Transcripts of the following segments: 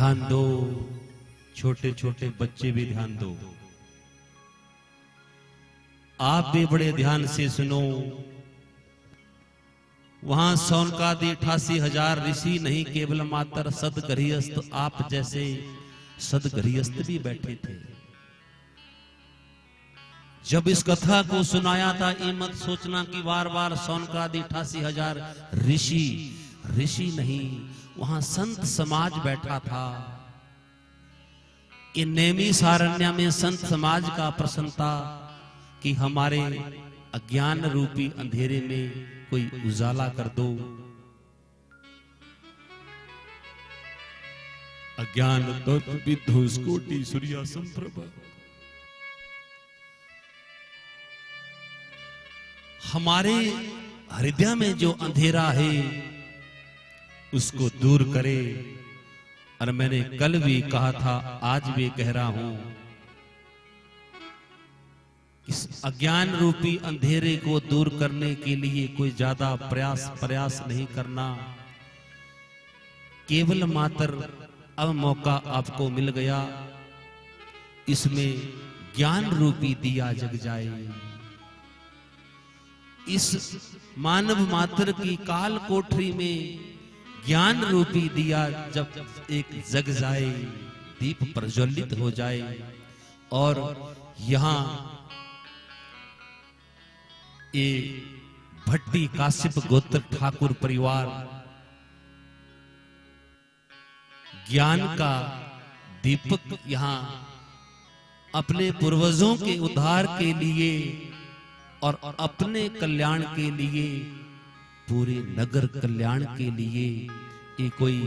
ध्यान दो, छोटे छोटे बच्चे भी ध्यान दो, आप भी बड़े ध्यान से सुनो। वहां सौनकादि 88,000 ऋषि नहीं, केवल मात्र सदगृहस्थ आप जैसे सदगृहस्थ भी बैठे थे। जब इस कथा को सुनाया था, ये मत सोचना कि बार बार सौनकादि 88,000 ऋषि नहीं, वहां संत समाज बैठा था। ये नेमी सारण्य में संत समाज का प्रश्न था कि हमारे अज्ञान रूपी अंधेरे में कोई उजाला कर दो। अज्ञान विध्वंस कोटि सूर्य संप्रभ। हमारे हृदय में जो अंधेरा है उसको दूर करे। और मैंने कल भी कहा था, आज भी कह रहा हूं, इस अज्ञान रूपी अंधेरे को दूर करने के लिए कोई ज्यादा प्रयास नहीं करना। केवल मात्र अब मौका आपको मिल गया, इसमें ज्ञान रूपी दिया जग जाए। इस मानव मात्र की काल कोठरी में ज्ञान रूपी दिया जब एक जग जाए, दीप प्रज्वलित हो जाए, और यहां ये भट्टी काश्यप गोत्र ठाकुर परिवार ज्ञान का दीपक यहां अपने पूर्वजों के उद्धार के लिए और अपने कल्याण के लिए, पूरे नगर कल्याण के लिए, ये कोई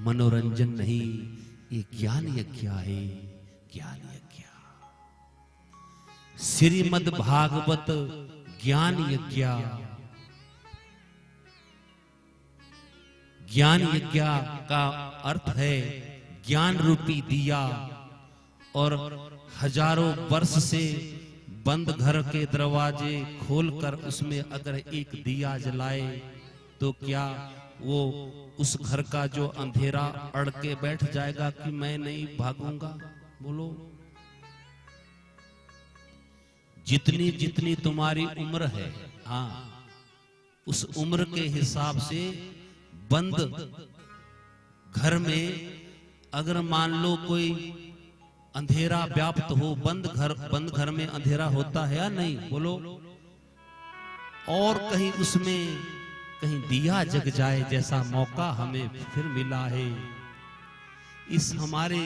मनोरंजन नहीं, ये ज्ञान यज्ञ है। ज्ञान यज्ञ, श्रीमद् भागवत ज्ञान यज्ञ। ज्ञान यज्ञ का अर्थ है ज्ञान रूपी दिया। और हजारों वर्ष से बंद घर के दरवाजे खोलकर उसमें अगर एक दिया जलाए तो क्या वो उस घर का जो अंधेरा अड़ के बैठ जाएगा कि मैं नहीं भागूंगा? बोलो। जितनी जितनी तुम्हारी उम्र है, हाँ, उस उम्र के हिसाब से बंद घर में अगर मान लो कोई अंधेरा व्याप्त हो, बंद घर में अंधेरा होता है या नहीं? बोलो। और कहीं उसमें कहीं दिया जग जाए, जैसा मौका हमें फिर मिला है। इस हमारे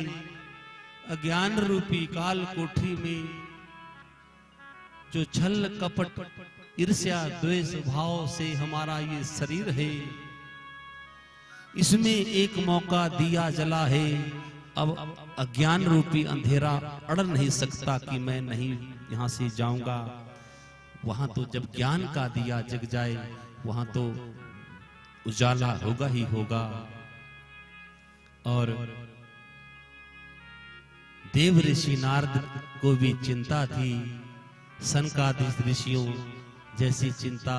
अज्ञान रूपी काल कोठरी में जो छल कपट ईर्ष्या द्वेष भाव से हमारा ये शरीर है, इसमें एक मौका दिया जला है। अब अज्ञान रूपी अंधेरा अड़ नहीं सकता कि मैं नहीं यहां से जाऊंगा। वहां तो जब ज्ञान का दिया जग जाए, वहां तो उजाला होगा ही होगा। और देव ऋषि नारद को भी चिंता थी, सनकादि ऋषियों जैसी चिंता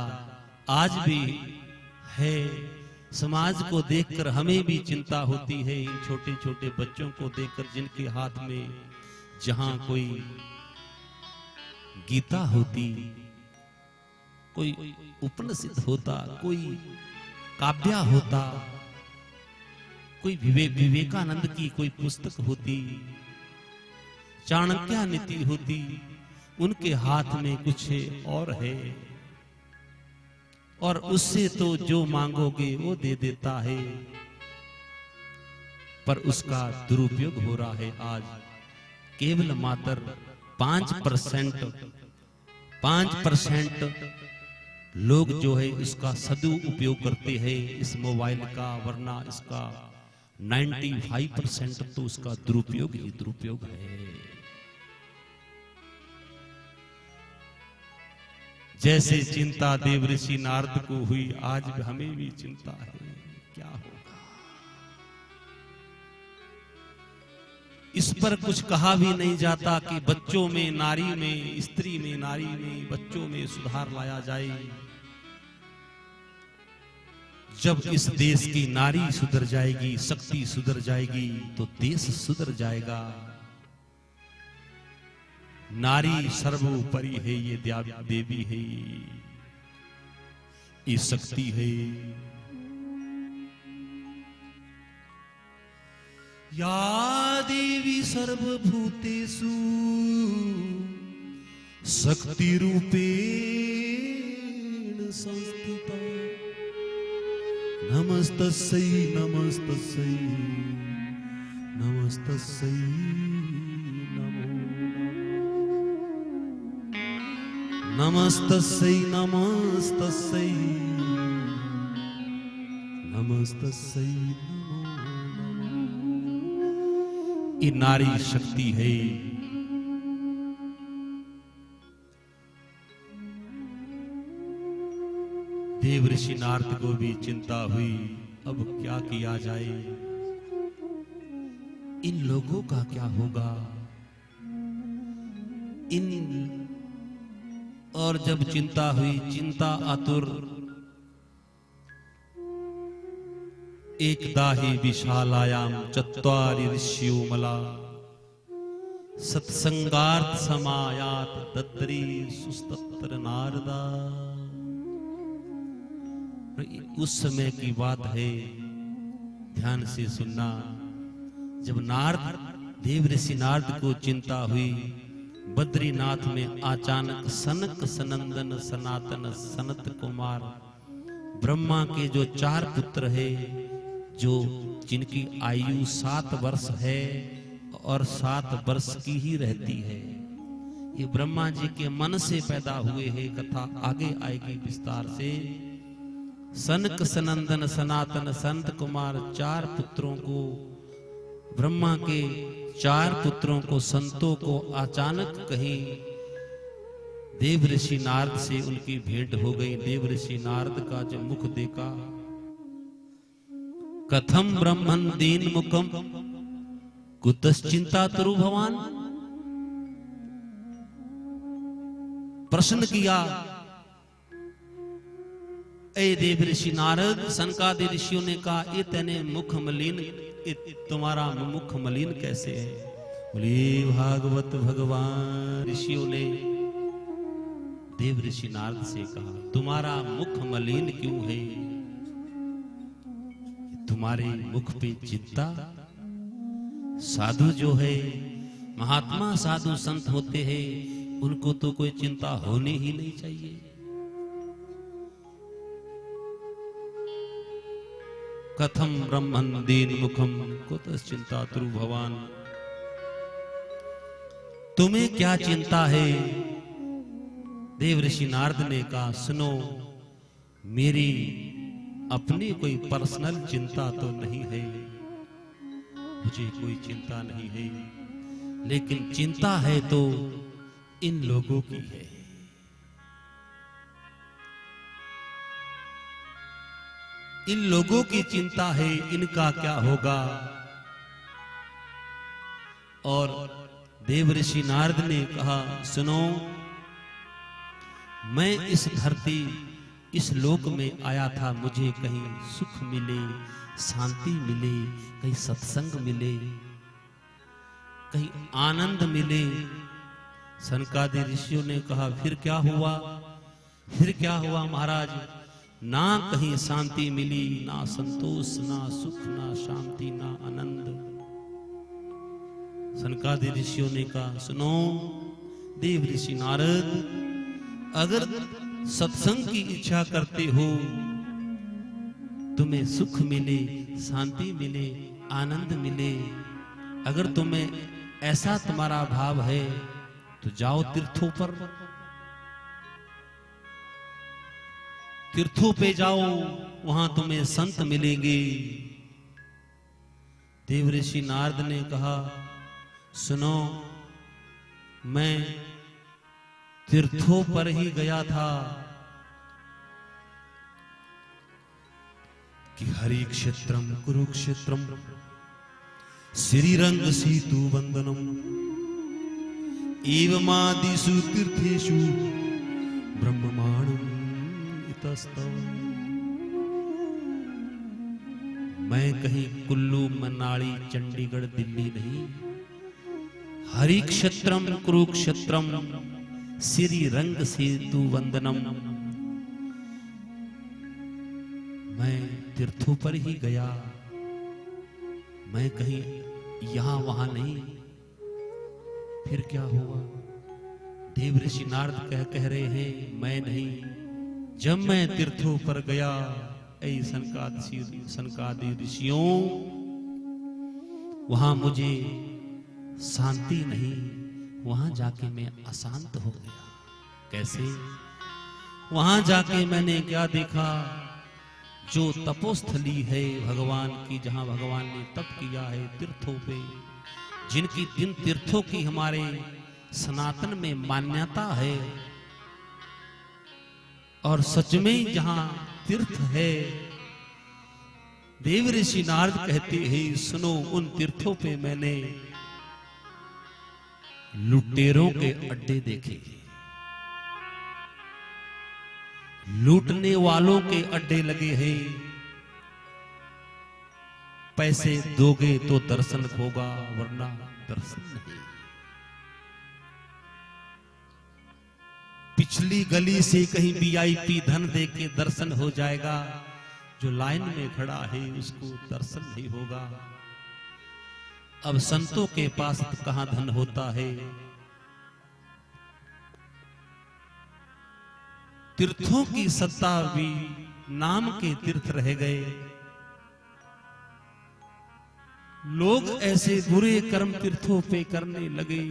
आज भी है। समाज को देखकर हमें भी चिंता होती है, इन छोटे छोटे बच्चों को देखकर जिनके हाथ में जहां कोई गीता होती, कोई उपनिषद होता, कोई काव्य होता, कोई विवेकानंद की कोई पुस्तक होती, चाणक्य नीति होती, उनके हाथ में कुछ और है। और उससे तो जो मांगोगे वो दे देता है, पर उसका दुरुपयोग हो रहा है। आज केवल मात्र 5% लोग जो है इसका सदुपयोग करते हैं इस मोबाइल का, वरना इसका 95% तो उसका दुरुपयोग ही दुरुपयोग है। जैसे चिंता देव ऋषि नारद को हुई, आज हमें भी चिंता है, क्या होगा। इस पर कुछ कहा भी नहीं जाता कि बच्चों में, नारी में, स्त्री में, नारी में, बच्चों में सुधार लाया जाए। जब इस देश की नारी सुधर जाएगी, शक्ति सुधर जाएगी, तो देश सुधर जाएगा। नारी सर्वोपरि है, ये देवी है, ये शक्ति है। या देवी सर्वभूतेषु शक्ति रूपेण संस्थिता। नमस्तस्यै नमस्तस्यै नमस्तस्यै नमो नमस्तस्यै नमस्तस्यै नमस्तस्यै नमो। ये नारी शक्ति है। देव ऋषि नारद को भी चिंता हुई, अब क्या किया जाए, इन लोगों का क्या होगा। और जब चिंता हुई, चिंता आतुर, एकदा हि विशालायां चत्वारि ऋषियो मला सत्संगार्थ समायात दद्री सुस्तत्र नारदा। उस समय की बात है, ध्यान से सुनना। जब नारद, देव ऋषि नारद को चिंता हुई, बद्रीनाथ में अचानक सनक सनंदन सनातन सनत कुमार ब्रह्मा के जो 4 पुत्र है, जो जिनकी आयु 7 वर्ष है और 7 वर्ष की ही रहती है, ये ब्रह्मा जी के मन से पैदा हुए हैं। कथा आगे आएगी विस्तार से। सनक सनंदन सनातन संत कुमार 4 पुत्रों को, ब्रह्मा के 4 पुत्रों को, संतों को अचानक कहीं देव ऋषि नारद से उनकी भेंट हो गई। देव ऋषि नारद का जब मुख देखा, कथम ब्रह्मन दीन मुखम कुतश्चिंता तरु भवान। प्रश्न किया, ए देव ऋषि नारद, सनकादि ऋषियों ने कहा, ये तेने मुख मलिन, तुम्हारा मुख मलिन कैसे है। बोले भागवत भगवान ऋषियों ने देव ऋषि नारद से कहा, तुम्हारा मुख मलिन क्यों है, तुम्हारे मुख पे चिंता। साधु जो है, महात्मा साधु संत होते हैं, उनको तो कोई चिंता होनी ही नहीं चाहिए। कथम ब्रह्मन दीन मुखम कुतश्चिंता तरु भवान। तुम्हें क्या चिंता है। देव ऋषि नारद ने कहा, सुनो, मेरी अपनी कोई पर्सनल चिंता तो नहीं है, मुझे कोई चिंता नहीं है, लेकिन चिंता है तो इन लोगों की है। इन लोगों की चिंता है, इनका क्या होगा। और देव ऋषि नारद ने कहा, सुनो, मैं इस धरती, इस लोक में आया था, मुझे कहीं सुख मिले, शांति मिले, कहीं सत्संग मिले, कहीं आनंद मिले। सनकादि ऋषियों ने कहा, फिर क्या हुआ, फिर क्या हुआ महाराज। ना कहीं शांति मिली, ना संतोष, ना सुख, ना शांति, ना आनंद। सनकादि ऋषियों ने कहा, सुनो देव ऋषि नारद, अगर सत्संग की इच्छा करते हो, तुम्हें सुख मिले, शांति मिले, आनंद मिले, अगर तुम्हें ऐसा तुम्हारा भाव है, तो जाओ तीर्थों पर, तीर्थों पे जाओ, वहां तुम्हें संत मिलेंगे। देव ऋषि नारद ने कहा, सुनो, मैं तीर्थों पर ही गया था कि हरि क्षेत्रम कुरुक्षेत्रम श्रीरंग सीतु वंदनम एवमादिषु तीर्थेषु ब्रह्ममाणम् इतस्तव। मैं कहीं कुल्लू मनाली चंडीगढ़ दिल्ली नहीं, हरि क्षेत्रम कुरुक्षेत्रम श्री रंग सेतु वंदनम। मैं तीर्थों पर ही गया, मैं कहीं यहां वहां नहीं। फिर क्या हुआ? देव ऋषि नारद कह रहे हैं मैं नहीं। जब मैं तीर्थों पर गया, ऐ सनकादि ऋषियों, वहां मुझे शांति नहीं, वहां जाके मैं अशांत हो गया। कैसे? वहां जाके मैंने क्या देखा? जो तपोस्थली है भगवान की, जहां भगवान ने तप किया है तीर्थों पे, जिनकी जिन तीर्थों की हमारे सनातन में मान्यता है, और सच में जहां तीर्थ है, देव ऋषि नारद कहते हैं सुनो, उन तीर्थों पे मैंने लुटेरों के अड्डे देखे, लूटने वालों के अड्डे लगे हैं। पैसे दोगे तो दर्शन होगा, वरना दर्शन नहीं। पिछली गली से कहीं वीआईपी धन दे के दर्शन हो जाएगा, जो लाइन में खड़ा है उसको दर्शन नहीं होगा। अब संतों के पास कहां धन होता है? तीर्थों की सत्ता भी नाम के तीर्थ रह गए। लोग ऐसे बुरे कर्म तीर्थों पे करने लगे,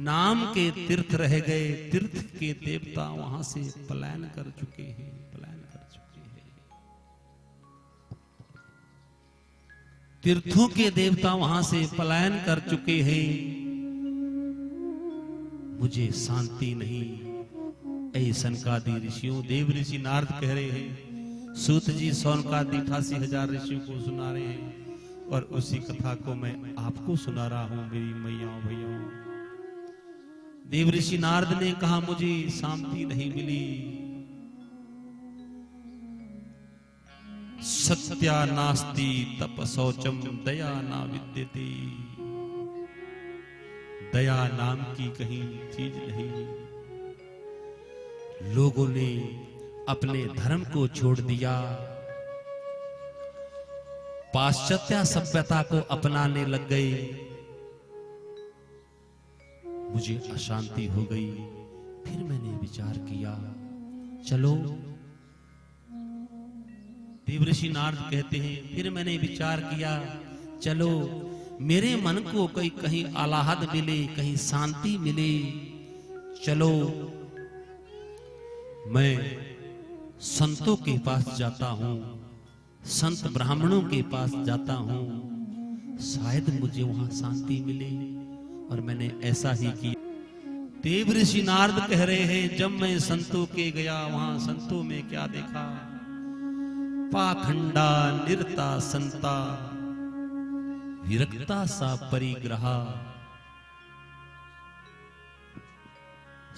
नाम के तीर्थ रह गए। तीर्थ के देवता वहां से पलायन कर चुके हैं, पलायन कर चुके हैं। तीर्थों के देवता वहां से पलायन कर चुके हैं। मुझे शांति नहीं। ऐ सनकादि ऋषियों, देव ऋषि नारद कह रहे हैं, सूत जी सौनकादि 88,000 ऋषियों को सुना रहे हैं, और उसी कथा को मैं आपको सुना रहा हूं मेरी मैयाओं भैयाओं। देव ऋषि नारद ने कहा मुझे शांति नहीं मिली। सत्या नास्ति तप शौचम दया ना विद्यते। दया नाम की कहीं चीज नहीं। लोगों ने अपने धर्म को छोड़ दिया, पाश्चात्य सभ्यता को अपनाने लग गए। मुझे अशांति हो गई। फिर मैंने विचार किया, चलो, देव ऋषि नारद कहते हैं, फिर मैंने विचार किया, चलो मेरे मन को कहीं आह्लाद मिले, कहीं शांति मिले। चलो मैं संतों के पास जाता हूं, संत ब्राह्मणों के पास जाता हूं, शायद मुझे वहां शांति मिले। और मैंने ऐसा ही किया। देव ऋषि नारद कह रहे हैं, जब मैं संतों के गया, वहां संतों में क्या देखा? पाखंडा निरता संता विरक्ता सा परिग्रहा।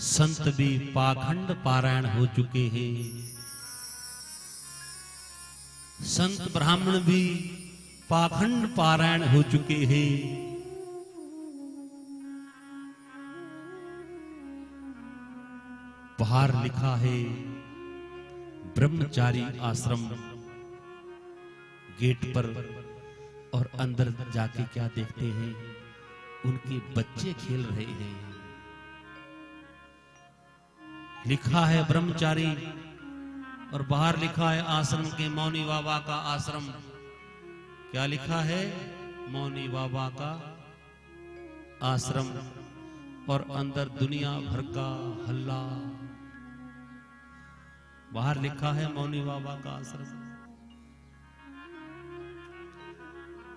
संत भी पाखंड पारायण हो चुके हैं, संत ब्राह्मण भी पाखंड पारायण हो चुके हैं। बाहर लिखा है ब्रह्मचारी आश्रम गेट पर, और अंदर जाके क्या देखते हैं? उनके बच्चे खेल रहे हैं। लिखा है ब्रह्मचारी, और बाहर लिखा है आश्रम के मौनी बाबा का आश्रम। क्या लिखा है? मौनी बाबा का आश्रम, और अंदर दुनिया भर का हल्ला। बाहर लिखा है मौनी बाबा का आश्रम।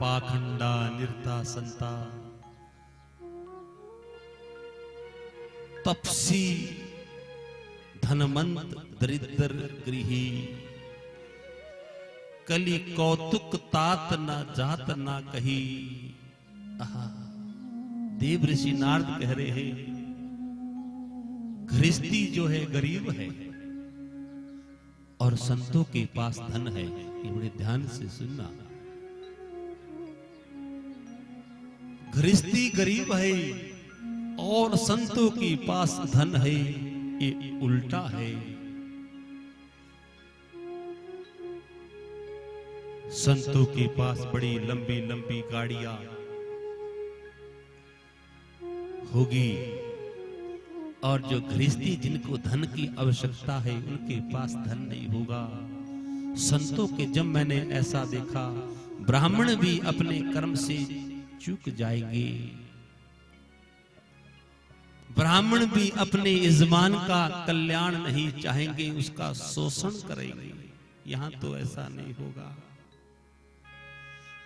पाखंडा निरता संता तपसी धनमंत दरिद्र गृही। कली कौतुक तात न जात न कही। देव ऋषि नारद कह रहे हैं, गृहस्थी जो है गरीब है, और संतों के पास धन है। ये बड़े ध्यान से सुनना। गृहस्थी गरीब है और संतों के पास धन है, ये उल्टा है। संतों के पास बड़ी लंबी लंबी गाड़ियां होगी और जो गृहस्थी जिनको धन की आवश्यकता है उनके पास धन नहीं होगा। संतों के जब मैंने ऐसा देखा, ब्राह्मण भी अपने कर्म से चूक जाएंगे, ब्राह्मण भी अपने यजमान का कल्याण नहीं चाहेंगे, उसका शोषण करेंगे। यहां तो ऐसा नहीं होगा।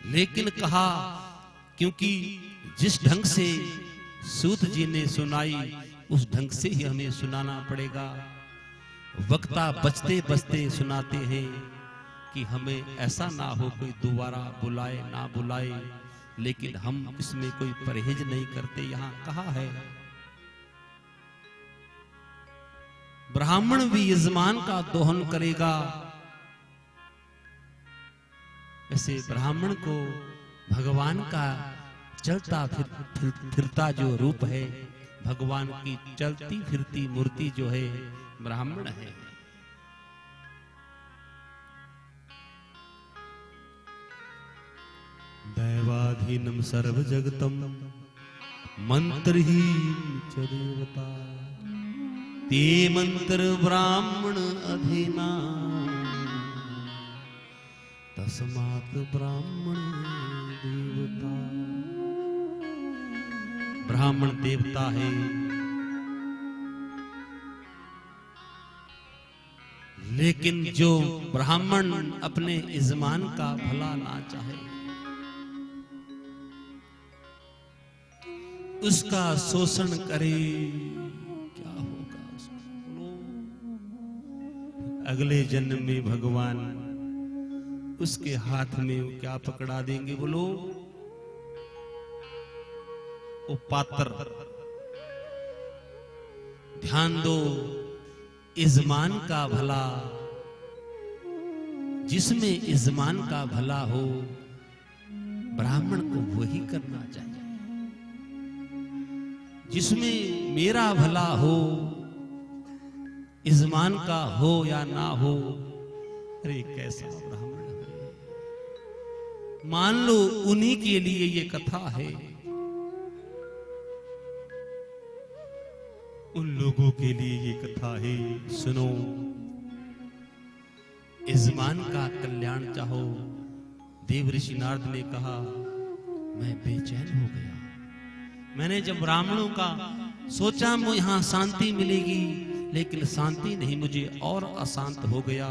लेकिन कहा क्योंकि जिस ढंग से सूत जी ने सुनाई उस ढंग से ही हमें सुनाना पड़ेगा। वक्ता बचते बचते सुनाते हैं कि हमें ऐसा ना हो कोई दोबारा बुलाए ना बुलाए, लेकिन हम इसमें कोई परहेज नहीं करते। यहां कहा है ब्राह्मण भी यजमान का दोहन करेगा। ऐसे ब्राह्मण को भगवान का चलता फिरता जो रूप है, भगवान की चलती फिरती मूर्ति जो है ब्राह्मण है। दैवाधीनम सर्व जगतम मंत्रहीन च देवता, ते मंत्र ब्राह्मण अधीना, तस्मात् ब्राह्मण देवता। ब्राह्मण देवता है, लेकिन जो ब्राह्मण अपने यजमान का भला ना चाहे, उसका शोषण करे, क्या होगा? अगले जन्म में भगवान उसके हाथ में क्या पकड़ा देंगे? बोलो, वो पात्र। ध्यान दो, यजमान का भला, जिसमें यजमान का भला हो ब्राह्मण को वही करना चाहिए। जिसमें मेरा भला हो, यजमान का हो या ना हो, अरे कैसा ब्राह्मण है। मान लो उन्हीं के लिए ये कथा है, उन लोगों के लिए ये कथा है। सुनो, यजमान का कल्याण चाहो। देव ऋषि नारद ने कहा, मैं बेचैन हो गया। मैंने जब ब्राह्मणों का सोचा यहां शांति मिलेगी, लेकिन शांति नहीं, मुझे और अशांत हो गया।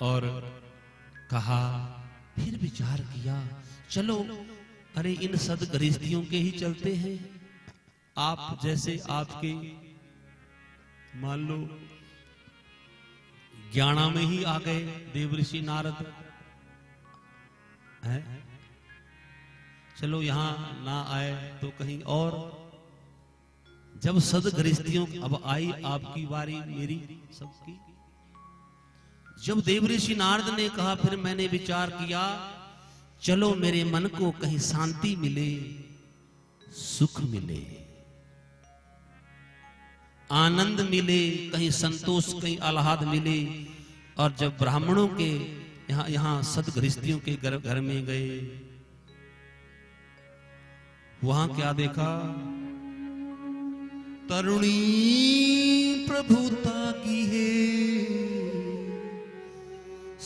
और कहा, फिर विचार किया, चलो अरे इन सदगृहस्थियों के ही चलते हैं। आप जैसे आपके मान लो ज्ञाना में ही आ गए देव ऋषि नारद है, चलो यहां ना आए तो कहीं और। जब सदगृहस्थियों अब आई आपकी बारी, मेरी सबकी। जब देव ऋषि नारद ने कहा, फिर मैंने विचार किया, चलो मेरे मन को कहीं शांति मिले, सुख मिले, आनंद मिले, कहीं संतोष, कहीं आह्लाद मिले। और जब ब्राह्मणों के यहां सदगृहस्थियों के घर में गए, वहां क्या देखा? तरुणी प्रभुता की है,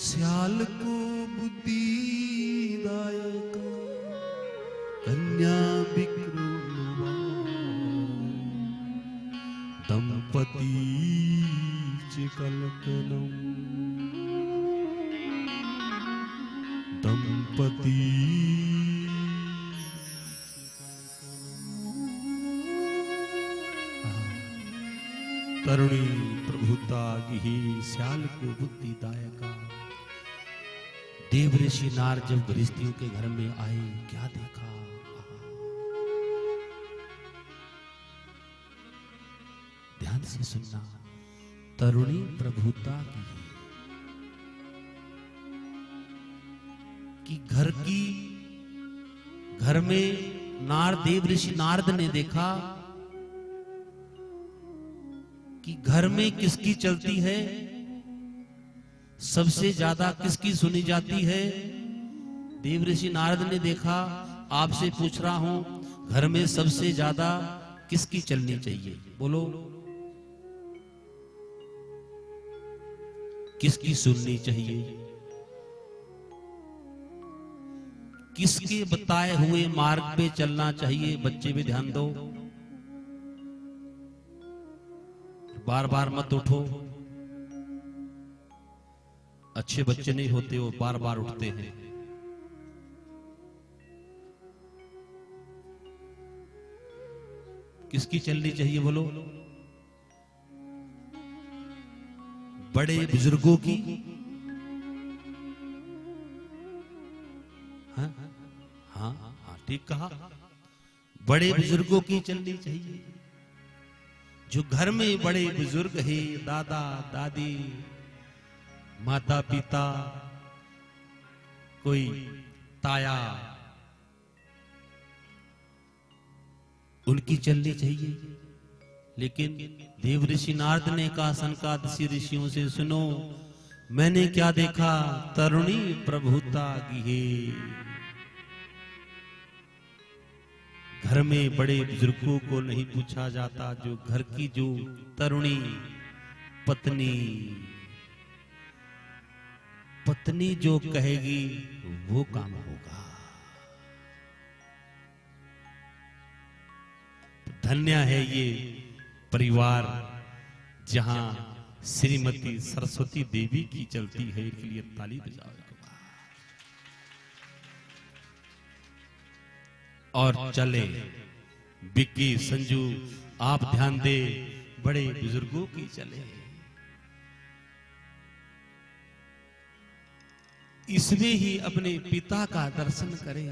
श्याल को बुद्धि दायक, कन्या विक्रमवा, दंपति कल्पनम, दंपति तरुणी प्रभुता गिही, श्याल को बुद्धि दायका। देव ऋषि नारद जब गृहस्थियों के घर में आए, क्या देखा? ध्यान से सुनना। तरुणी प्रभुता की है कि घर में देव ऋषि नारद ने देखा कि घर में किसकी चलती है, सबसे ज्यादा किसकी सुनी जाती है। देव ऋषि नारद ने देखा, आपसे पूछ रहा हूं, घर में सबसे ज्यादा किसकी चलनी चाहिए, बोलो किसकी सुननी चाहिए, किसके बताए हुए मार्ग पे चलना चाहिए। बच्चे भी ध्यान दो, बार बार मत उठो, अच्छे बच्चे नहीं होते, वो बार बार उठते हैं। किसकी चलनी चाहिए बोलो, बड़े बुजुर्गों की। हाँ हाँ हाँ, ठीक कहा, बड़े बुजुर्गों की चलनी चाहिए। जो घर में बड़े बुजुर्ग है, दादा दादी, माता पिता, कोई ताया, उनकी चलनी चाहिए। लेकिन देव ऋषि नारद ने कहा सनकादिक ऋषियों से, सुनो मैंने क्या देखा, तरुणी प्रभुता की है। घर में बड़े बुजुर्गों को नहीं पूछा जाता, जो घर की जो तरुणी पत्नी जो कहेगी वो काम होगा। धन्य है ये परिवार जहां श्रीमती सरस्वती देवी की चलती है। एक लिए ताली बजाओ। और चले बिक्की संजू, आप ध्यान दे, बड़े बुजुर्गों की चले। इसमें ही अपने पिता का दर्शन करें,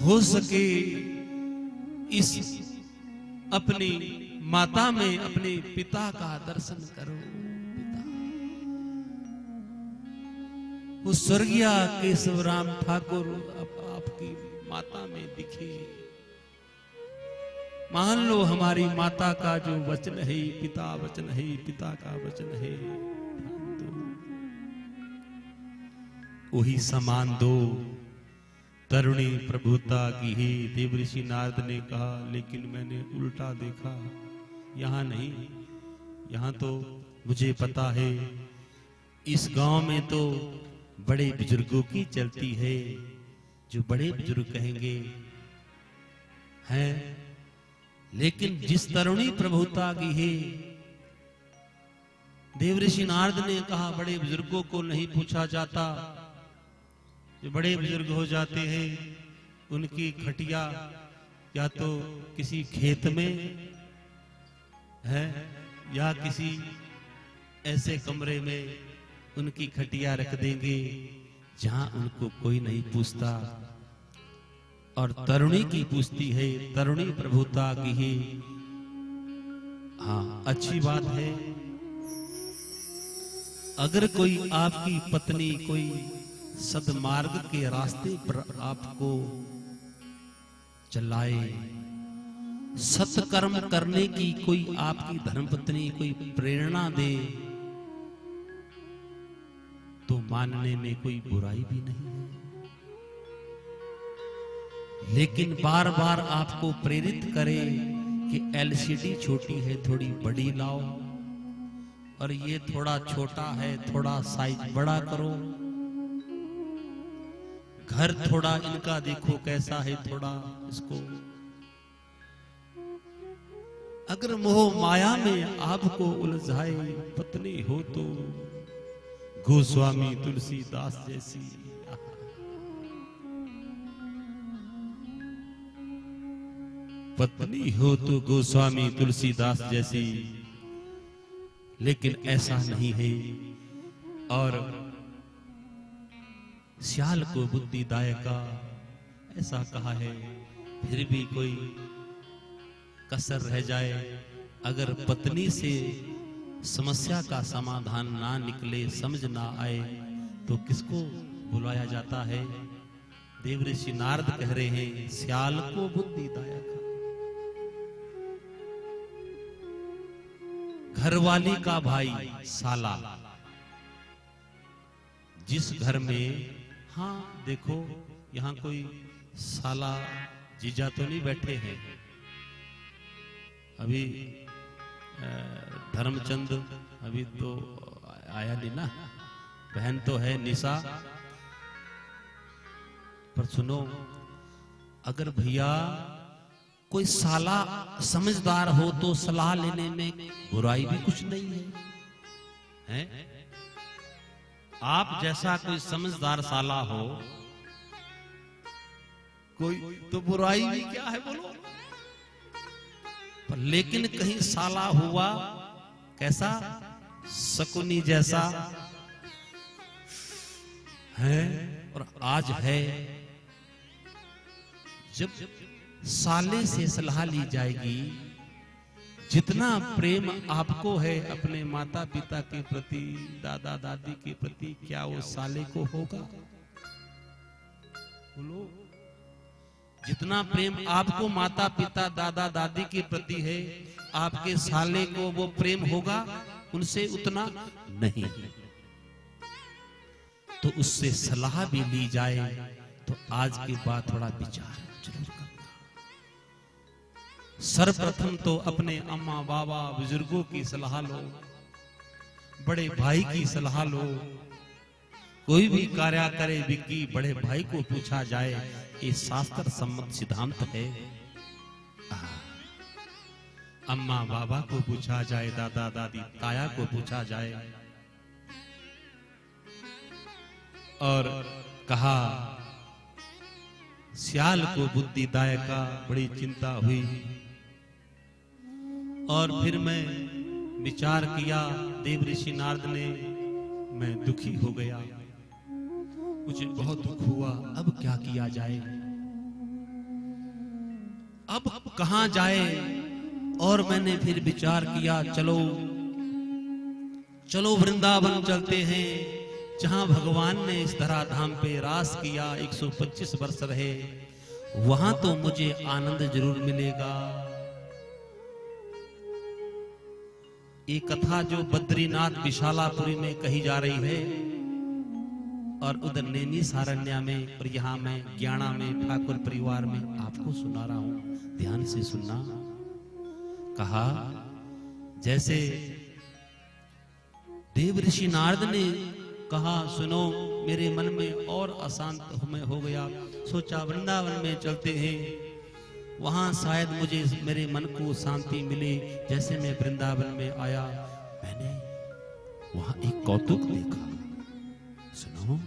हो सके इस अपनी माता में अपने पिता का दर्शन करो। वो स्वर्गीय केशवराम ठाकुर अब आपकी माता में दिखे। मान लो हमारी माता का जो वचन है, पिता वचन है, पिता का वचन है, वही समान दो। तरुणी प्रभुता की ही देव ऋषि नारद ने कहा, लेकिन मैंने उल्टा देखा, यहां नहीं, यहां तो मुझे पता है इस गांव में तो बड़े बुजुर्गों की चलती है। जो बड़े बुजुर्ग कहेंगे हैं, लेकिन जिस तरुणी प्रभुता की है, देव ऋषि नारद ने कहा बड़े बुजुर्गों को नहीं पूछा जाता। जो बड़े बुजुर्ग हो जाते हैं उनकी खटिया या तो किसी खेत में है या किसी ऐसे कमरे में उनकी खटिया रख देंगे जहां उनको कोई नहीं पूछता। और तरुणी की पूछती है, तरुणी प्रभुता की ही। हाँ, अच्छी बात है अगर कोई आपकी पत्नी कोई सदमार्ग के रास्ते पर आपको चलाए, सत्कर्म करने की कोई आपकी धर्मपत्नी कोई प्रेरणा दे, तो मानने में कोई बुराई भी नहीं है। लेकिन बार बार आपको प्रेरित करे कि एलसीडी छोटी है, थोड़ी बड़ी लाओ, और ये थोड़ा छोटा है, थोड़ा साइज बड़ा करो, घर थोड़ा इनका देखो कैसा है, थोड़ा इसको। अगर मोह माया में आपको उलझाए पत्नी हो तो गोस्वामी तुलसीदास जैसी, पत्नी हो तो गोस्वामी तुलसीदास जैसी, लेकिन ऐसा नहीं है। और श्याल को बुद्धिदायका ऐसा कहा है, फिर भी कोई कसर रह जाए अगर पत्नी से समस्या का समाधान ना निकले, समझ ना आए, तो किसको बुलाया जाता है? देव ऋषि नारद कह रहे हैं, सियाल को बुद्धिदायक। घरवाली का भाई साला, जिस घर में, हाँ देखो यहां कोई साला जीजा तो नहीं बैठे हैं अभी, धर्मचंद अभी तो आया नहीं ना, बहन तो है निशा। पर सुनो, अगर भैया कोई साला समझदार हो तो सलाह लेने में बुराई भी कुछ नहीं है, हैं? आप जैसा कोई समझदार साला हो, कोई तो बुराई भी क्या है बोलो। पर लेकिन कहीं साला हुआ कैसा, शकुनी जैसा है, और आज है। जब साले से सलाह ली जाएगी, जितना प्रेम आपको है अपने माता पिता के प्रति, दादा दादी के प्रति, क्या वो साले को होगा? बोलो, जितना प्रेम आपको माता पिता दादा दादी के प्रति है, आपके साले को वो प्रेम होगा? उनसे उतना नहीं। तो उससे सलाह भी ली जाए तो आज की बात थोड़ा विचार जरूर करना। सर्वप्रथम तो अपने अम्मा बाबा बुजुर्गों की सलाह लो, बड़े भाई की सलाह लो। कोई भी कार्य करे विक्की, बड़े भाई को पूछा जाए, ये शास्त्र सम्मत सिद्धांत है। अम्मा बाबा को पूछा जाए, दादा दादी ताया को पूछा जाए। और कहा सियाल को बुद्धिदायक का बड़ी चिंता हुई। और फिर मैं विचार किया, देव ऋषि नारद ने, मैं दुखी हो गया, मुझे बहुत दुख हुआ। अब क्या किया जाए, अब कहां जाए? और मैंने फिर विचार किया, चलो चलो वृंदावन चलते हैं, जहां भगवान ने इस धराधाम पे रास किया, 125 वर्ष रहे, वहां तो मुझे आनंद जरूर मिलेगा। ये कथा जो बद्रीनाथ विशालापुरी में कही जा रही है, और उधर नैनी सारण्या में, और यहाँ मैं ज्ञाना में ठाकुर परिवार में आपको सुना रहा हूं, ध्यान से सुनना। कहा जैसे देव ऋषि नारद ने कहा, सुनो मेरे मन में और अशांत हो गया, सोचा वृंदावन में चलते हैं, वहां शायद मुझे मेरे मन को शांति मिले। जैसे मैं वृंदावन में आया, मैंने वहां एक कौतुक देखा। सुनो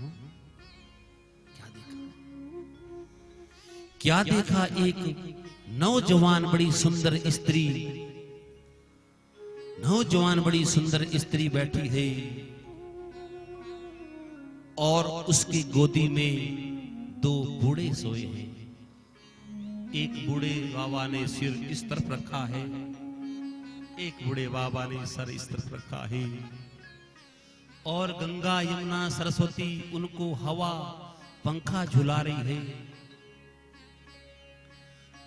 क्या देखा? एक नौजवान बड़ी सुंदर स्त्री, नौजवान बड़ी सुंदर स्त्री बैठी है, और उसकी गोदी में दो बूढ़े सोए हैं। एक बूढ़े बाबा ने सिर इस तरफ रखा है, एक बूढ़े बाबा ने सर इस तरफ रखा है, और गंगा यमुना सरस्वती उनको हवा पंखा झुला रही है।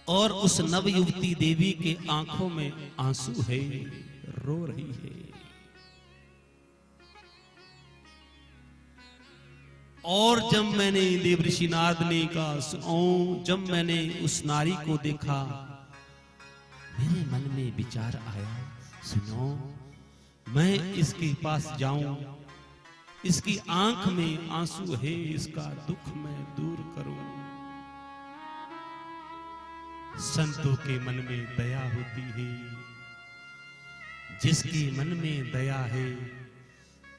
और उस नवयुवती देवी के आंखों में आंसू है, रो रही है। और जब मैंने, देव ऋषि नारद ने कहा, जब मैंने उस नारी को देखा, मेरे मन में विचार आया, सुनो मैं इसके पास जाऊं, इसकी आंख में आंसू है, इसका दुख मैं दूर करूं। संतों के मन में दया होती है, जिसके मन में दया है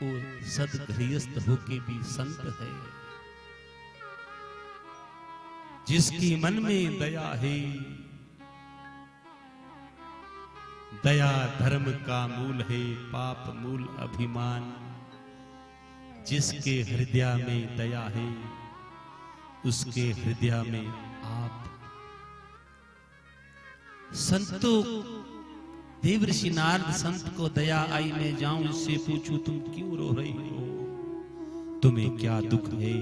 वो सदगृहस्थ होके भी संत है। जिसके मन में दया है, दया धर्म का मूल है, पाप मूल अभिमान। जिसके हृदय में दया है, उसके हृदय में आप। संतों देवर्षि नारद संत को दया आई, मैं जाऊं इससे पूछूं तुम क्यों रो रही हो, तुम्हें क्या दुख है।